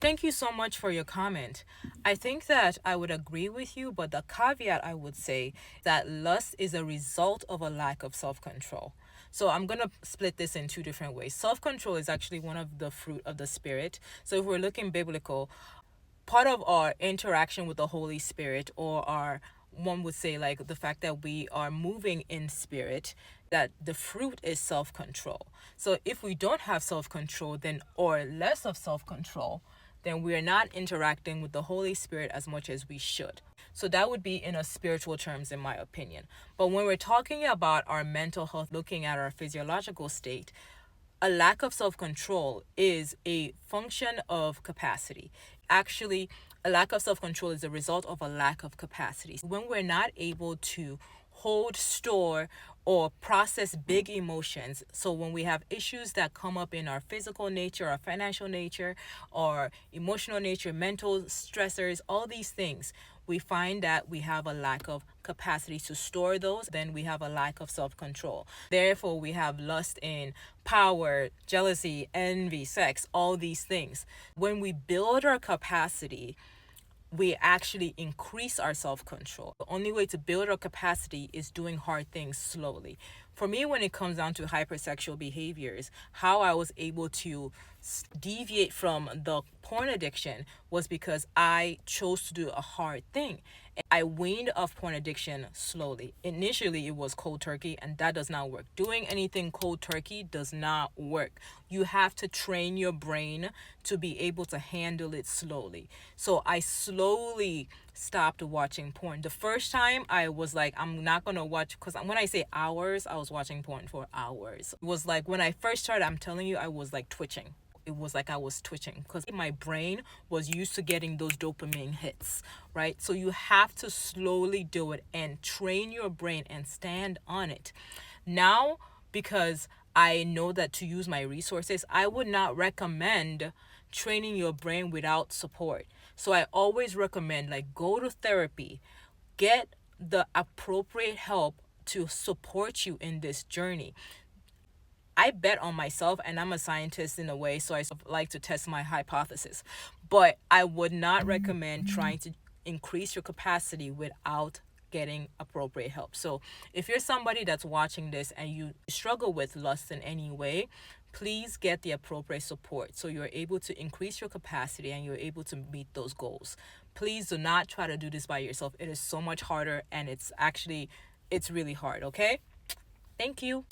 Thank you so much for your comment. I think that I would agree with you, but the caveat I would say that lust is a result of a lack of self control. So I'm going to split this in two different ways. Self control is actually one of the fruit of the Spirit. So if we're looking biblical, part of our interaction with the Holy Spirit, or our, one would say, like the fact that we are moving in spirit, that the fruit is self control. So if we don't have self control, then, or less of self control, then we are not interacting with the Holy Spirit as much as we should. So that would be in a spiritual terms, in my opinion. But when we're talking about our mental health, looking at our physiological state, a lack of self control is a function of capacity. Actually, a lack of self control is a result of a lack of capacity. When we're not able to hold, store, or process big emotions. So when we have issues that come up in our physical nature, our financial nature, or emotional nature, mental stressors, all these things, we find that we have a lack of capacity to store those, then we have a lack of self control. Therefore, we have lust in power, jealousy, envy, sex, all these things. When we build our capacity, we actually increase our self control. The only way to build our capacity is doing hard things slowly. For me, when it comes down to hypersexual behaviors, how I was able to deviate from the porn addiction was because I chose to do a hard thing. I weaned off porn addiction slowly. Initially, it was cold turkey, and that does not work. Doing anything cold turkey does not work. You have to train your brain to be able to handle it slowly. So I slowly stopped watching porn. The first time I was like, I'm not gonna watch, because when I say hours, I was watching porn for hours. It was like when I first started, I'm telling you, I was like twitching. It was like I was twitching because my brain was used to getting those dopamine hits, right? So you have to slowly do it and train your brain and stand on it. Now, because I know that to use my resources, I would not recommend training your brain without support. So I always recommend, like, go to therapy, get the appropriate help to support you in this journey. I bet on myself, and I'm a scientist in a way, so I like to test my hypothesis. But I would not recommend trying to increase your capacity without getting appropriate help. So if you're somebody that's watching this and you struggle with lust in any way, please get the appropriate support so you're able to increase your capacity and you're able to meet those goals. Please do not try to do this by yourself. It is so much harder, and it's really hard, okay? Thank you.